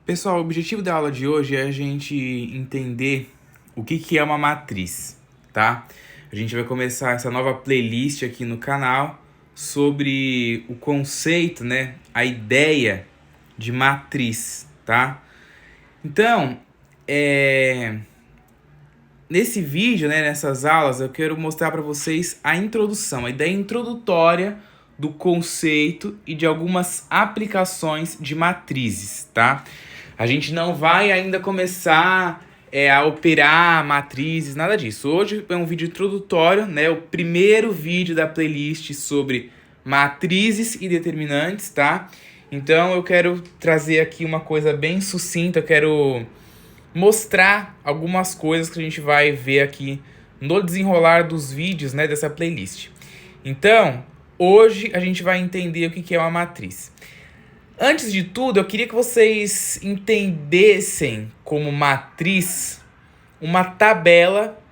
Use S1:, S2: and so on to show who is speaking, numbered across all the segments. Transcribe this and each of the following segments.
S1: Pessoal, o objetivo da aula de hoje é a gente entender o que é uma matriz, tá? A gente vai começar essa nova playlist aqui no canal sobre o conceito, né? A ideia de matriz, tá? Então, nesse vídeo, né, nessas aulas, eu quero mostrar para vocês a introdução, a ideia introdutória do conceito e de algumas aplicações de matrizes, tá? A gente não vai ainda começar a operar matrizes, nada disso. Hoje é um vídeo introdutório, né? O primeiro vídeo da playlist sobre matrizes e determinantes, tá? Então eu quero trazer aqui uma coisa bem sucinta, eu quero mostrar algumas coisas que a gente vai ver aqui no desenrolar dos vídeos, né, dessa playlist. Então, hoje a gente vai entender o que é uma matriz. Antes de tudo, eu queria que vocês entendessem como matriz uma tabela,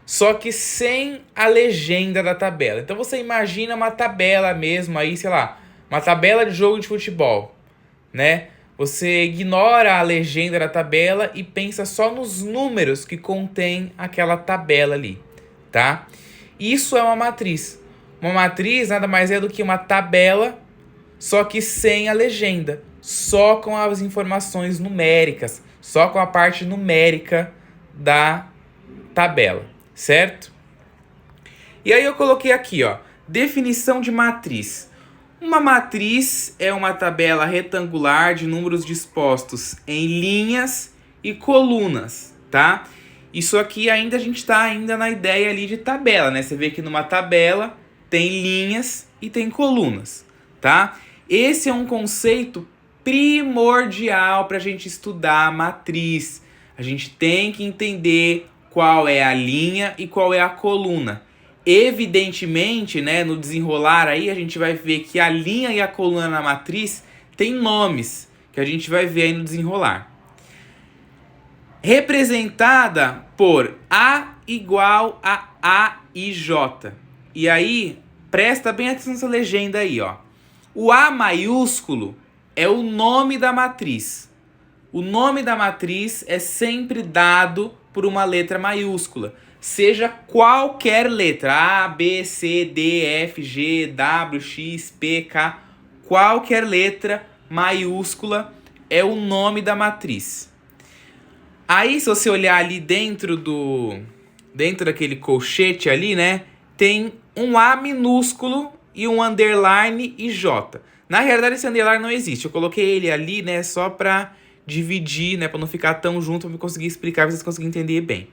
S1: só que sem a legenda da tabela. Então você imagina uma tabela mesmo aí, sei lá, uma tabela de jogo de futebol, né? Você ignora a legenda da tabela e pensa só nos números que contém aquela tabela ali, tá? Isso é uma matriz. Uma matriz nada mais é do que uma tabela, só que sem a legenda, só com as informações numéricas, só com a parte numérica da tabela, certo? E aí eu coloquei aqui, ó, definição de matriz. Uma matriz é uma tabela retangular de números dispostos em linhas e colunas, tá? Isso aqui ainda a gente está ainda na ideia ali de tabela, né? Você vê que numa tabela tem linhas e tem colunas, tá? Esse é um conceito primordial para a gente estudar a matriz. A gente tem que entender qual é a linha e qual é a coluna. Evidentemente, né, no desenrolar aí, a gente vai ver que a linha e a coluna na matriz tem nomes, que a gente vai ver aí no desenrolar. Representada por A igual a A e J. E aí, presta bem atenção nessa legenda aí, ó. O A maiúsculo é o nome da matriz. O nome da matriz é sempre dado por uma letra maiúscula. Seja qualquer letra, A, B, C, D, F, G, W, X, P, K, qualquer letra maiúscula é o nome da matriz. Aí, se você olhar ali dentro daquele colchete ali, né, tem um A minúsculo e um underline e J. Na realidade, esse underline não existe. Eu coloquei ele ali, né, só para dividir, né, para não ficar tão junto, para eu conseguir explicar, para vocês conseguirem entender bem.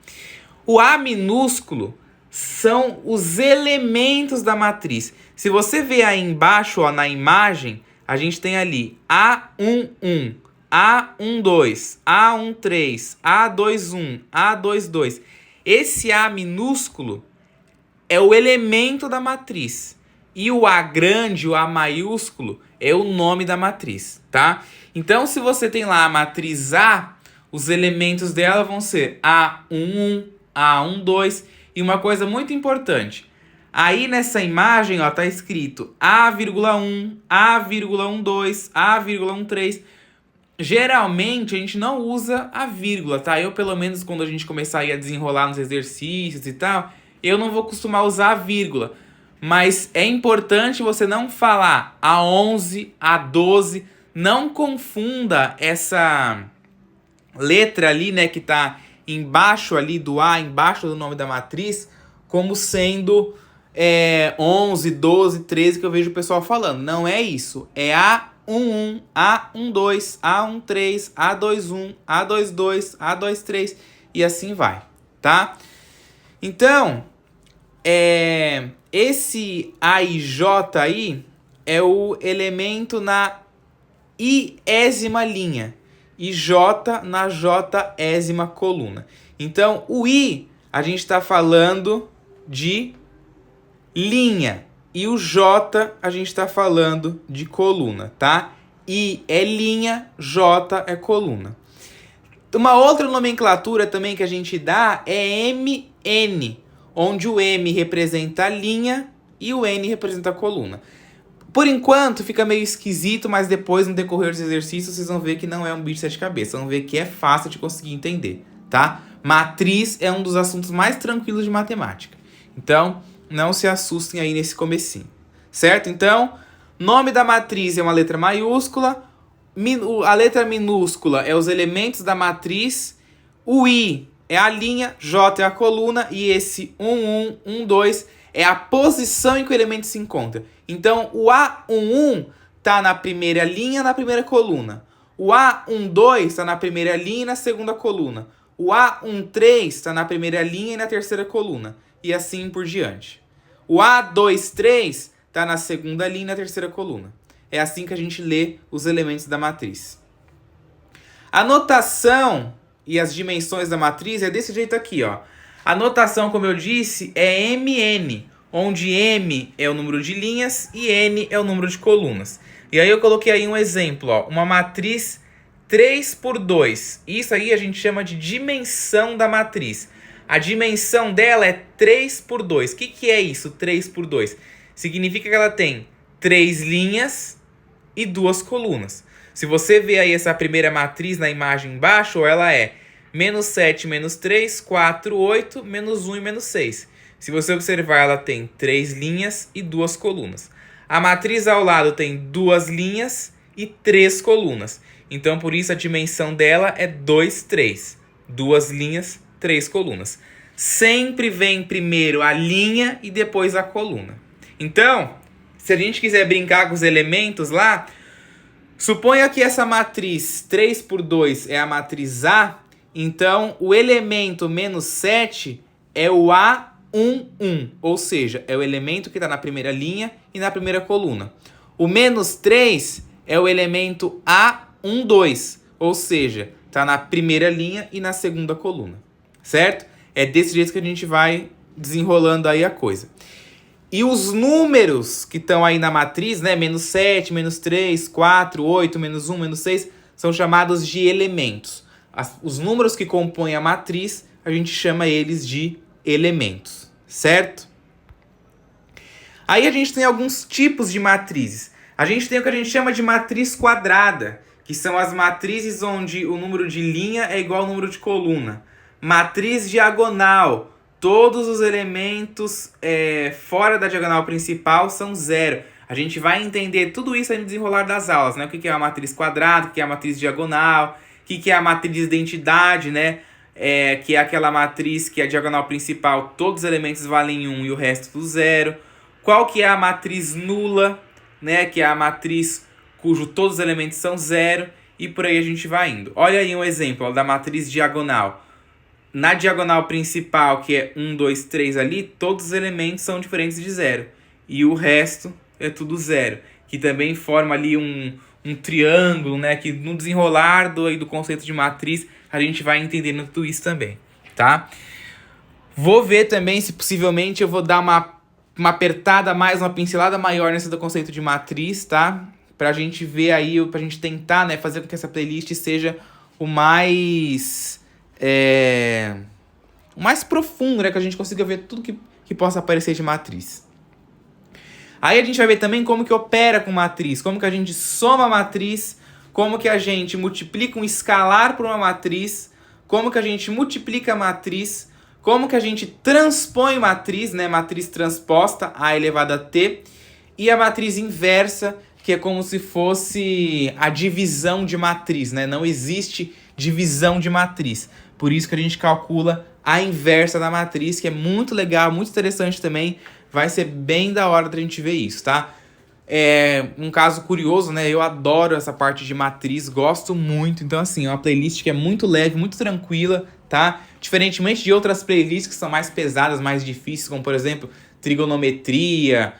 S1: O A minúsculo são os elementos da matriz. Se você ver aí embaixo, ó, na imagem, a gente tem ali A11, A12, A13, A21, A22. Esse A minúsculo é o elemento da matriz. E o A grande, o A maiúsculo, é o nome da matriz, tá? Então, se você tem lá a matriz A, os elementos dela vão ser A11, A12 e uma coisa muito importante. Aí nessa imagem, ó, tá escrito A,1, A,12, A,13. Geralmente a gente não usa a vírgula, tá? Eu, pelo menos, quando a gente começar a desenrolar nos exercícios e tal, eu não vou costumar usar a vírgula. Mas é importante você não falar A11, A12. Não confunda essa letra ali, né, que tá embaixo ali do A, embaixo do nome da matriz, como sendo 11, 12, 13 que eu vejo o pessoal falando. Não é isso. É A11, A12, A13, A21, A22, A23 e assim vai, tá? Então, esse A e J aí é o elemento na iésima linha e J na jésima coluna. Então, o I, a gente está falando de linha. E o J, a gente está falando de coluna, tá? I é linha, J é coluna. Uma outra nomenclatura também que a gente dá é MN, onde o M representa a linha e o N representa a coluna. Por enquanto fica meio esquisito, mas depois no decorrer dos exercícios vocês vão ver que não é um bicho de 7 cabeças. Vocês vão ver que é fácil de conseguir entender, tá? Matriz é um dos assuntos mais tranquilos de matemática. Então, não se assustem aí nesse comecinho, certo? Então, nome da matriz é uma letra maiúscula, a letra minúscula é os elementos da matriz, o I é a linha, J é a coluna e esse 1, 1, 1, 2 é a posição em que o elemento se encontra. Então, o A11 está na primeira linha, na primeira coluna. O A12 está na primeira linha e na segunda coluna. O A13 está na primeira linha e na terceira coluna. E assim por diante. O A23 está na segunda linha e na terceira coluna. É assim que a gente lê os elementos da matriz. A notação e as dimensões da matriz é desse jeito aqui, ó. A notação, como eu disse, é MN, onde M é o número de linhas e N é o número de colunas. E aí eu coloquei aí um exemplo, ó, uma matriz 3 por 2. Isso aí a gente chama de dimensão da matriz. A dimensão dela é 3 por 2. O que é isso, 3 por 2? Significa que ela tem 3 linhas e 2 colunas. Se você ver aí essa primeira matriz na imagem embaixo, ela é menos 7, menos 3, 4, 8, menos 1 e menos 6. Se você observar, ela tem 3 linhas e 2 colunas. A matriz ao lado tem 2 linhas e 3 colunas. Então, por isso, a dimensão dela é 2, 3. 2 linhas, 3 colunas. Sempre vem primeiro a linha e depois a coluna. Então, se a gente quiser brincar com os elementos lá, suponha que essa matriz 3 por 2 é a matriz A. Então, o elemento menos 7 é o A11, ou seja, é o elemento que está na primeira linha e na primeira coluna. O menos 3 é o elemento A12, ou seja, está na primeira linha e na segunda coluna, certo? É desse jeito que a gente vai desenrolando aí a coisa. E os números que estão aí na matriz, né, menos 7, menos 3, 4, 8, menos 1, menos 6, são chamados de elementos. Os números que compõem a matriz, a gente chama eles de elementos, certo? Aí a gente tem alguns tipos de matrizes. A gente tem o que a gente chama de matriz quadrada, que são as matrizes onde o número de linha é igual ao número de coluna. Matriz diagonal, todos os elementos fora da diagonal principal são zero. A gente vai entender tudo isso aí no desenrolar das aulas, né? O que é a matriz quadrada, o que é a matriz diagonal, o que é a matriz de identidade, né? Que é aquela matriz que a diagonal principal, todos os elementos valem 1 e o resto tudo zero. Qual que é a matriz nula, né? Que é a matriz cujo todos os elementos são zero. E por aí a gente vai indo. Olha aí um exemplo, ó, da matriz diagonal. Na diagonal principal, que é 1, 2, 3 ali, todos os elementos são diferentes de zero. E o resto é tudo zero. Que também forma ali um triângulo, né? Que no desenrolar do conceito de matriz, a gente vai entendendo tudo isso também, tá? Vou ver também se possivelmente eu vou dar uma apertada mais, uma pincelada maior nesse do conceito de matriz, tá? Pra gente ver aí, pra gente tentar, né, fazer com que essa playlist seja o mais profundo, né? Que a gente consiga ver tudo que possa aparecer de matriz. Aí a gente vai ver também como que opera com matriz, como que a gente soma a matriz, como que a gente multiplica um escalar por uma matriz, como que a gente multiplica a matriz, como que a gente transpõe matriz, né? Matriz transposta, A elevado a T, e a matriz inversa, que é como se fosse a divisão de matriz, né? Não existe divisão de matriz. Por isso que a gente calcula a inversa da matriz, que é muito legal, muito interessante também. Vai ser bem da hora da gente ver isso, tá? Um caso curioso, né? Eu adoro essa parte de matriz, gosto muito. Então, assim, é uma playlist que é muito leve, muito tranquila, tá? Diferentemente de outras playlists que são mais pesadas, mais difíceis, como, por exemplo, trigonometria,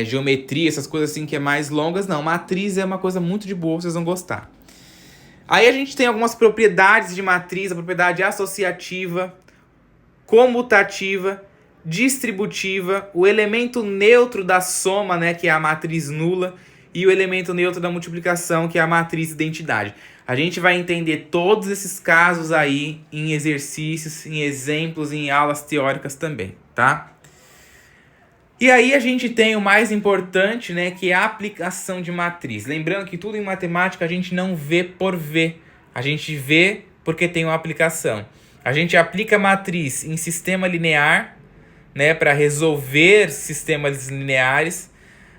S1: geometria, essas coisas assim que é mais longas. Não, matriz é uma coisa muito de boa, vocês vão gostar. Aí a gente tem algumas propriedades de matriz, a propriedade associativa, comutativa, distributiva, o elemento neutro da soma, né, que é a matriz nula, e o elemento neutro da multiplicação, que é a matriz identidade. A gente vai entender todos esses casos aí em exercícios, em exemplos, em aulas teóricas também, tá? E aí a gente tem o mais importante, né, que é a aplicação de matriz. Lembrando que tudo em matemática a gente não vê por ver. A gente vê porque tem uma aplicação. A gente aplica matriz em sistema linear, né, para resolver sistemas lineares.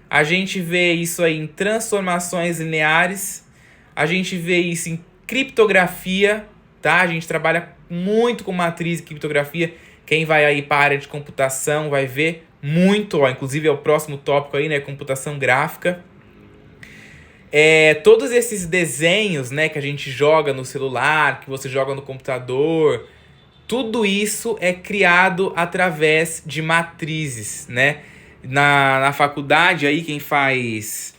S1: A gente vê isso aí em transformações lineares. A gente vê isso em criptografia, tá? A gente trabalha muito com matriz e criptografia. Quem vai aí para a área de computação vai ver muito, ó, inclusive é o próximo tópico aí, né, computação gráfica. Todos esses desenhos, né, que a gente joga no celular, que você joga no computador, tudo isso é criado através de matrizes, né? Na faculdade aí, quem faz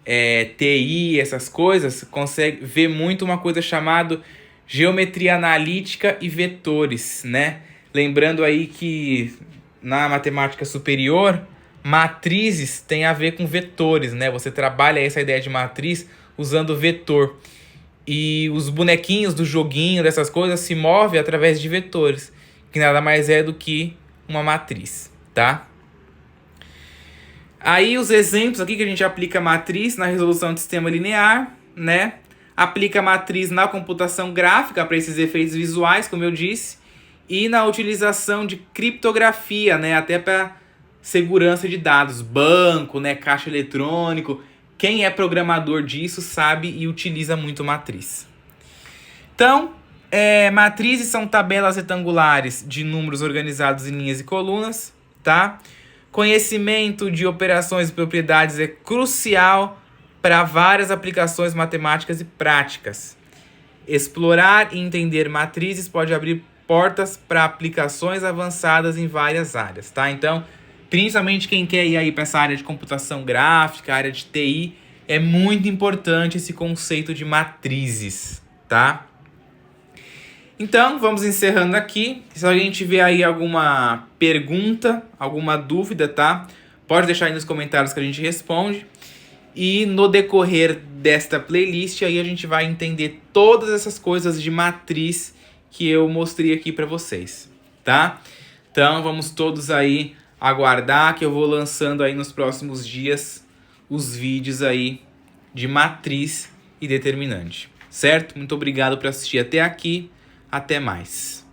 S1: TI, essas coisas, consegue ver muito uma coisa chamada geometria analítica e vetores, né? Lembrando aí que na matemática superior, matrizes tem a ver com vetores, né? Você trabalha essa ideia de matriz usando vetor. E os bonequinhos do joguinho, dessas coisas, se movem através de vetores, que nada mais é do que uma matriz, tá? Aí os exemplos aqui que a gente aplica matriz na resolução de sistema linear, né? Aplica matriz na computação gráfica para esses efeitos visuais, como eu disse, e na utilização de criptografia, né? Até para segurança de dados, banco, né? Caixa eletrônico. Quem é programador disso sabe e utiliza muito matriz. Então, matrizes são tabelas retangulares de números organizados em linhas e colunas, tá? Conhecimento de operações e propriedades é crucial para várias aplicações matemáticas e práticas. Explorar e entender matrizes pode abrir portas para aplicações avançadas em várias áreas, tá? Então, principalmente quem quer ir aí para essa área de computação gráfica, área de TI, é muito importante esse conceito de matrizes, tá? Então, vamos encerrando aqui. Se a gente tiver aí alguma pergunta, alguma dúvida, tá? Pode deixar aí nos comentários que a gente responde. E no decorrer desta playlist, aí a gente vai entender todas essas coisas de matriz que eu mostrei aqui para vocês, tá? Então, vamos todos aí aguardar que eu vou lançando aí nos próximos dias os vídeos aí de matriz e determinante, certo? Muito obrigado por assistir até aqui. Até mais.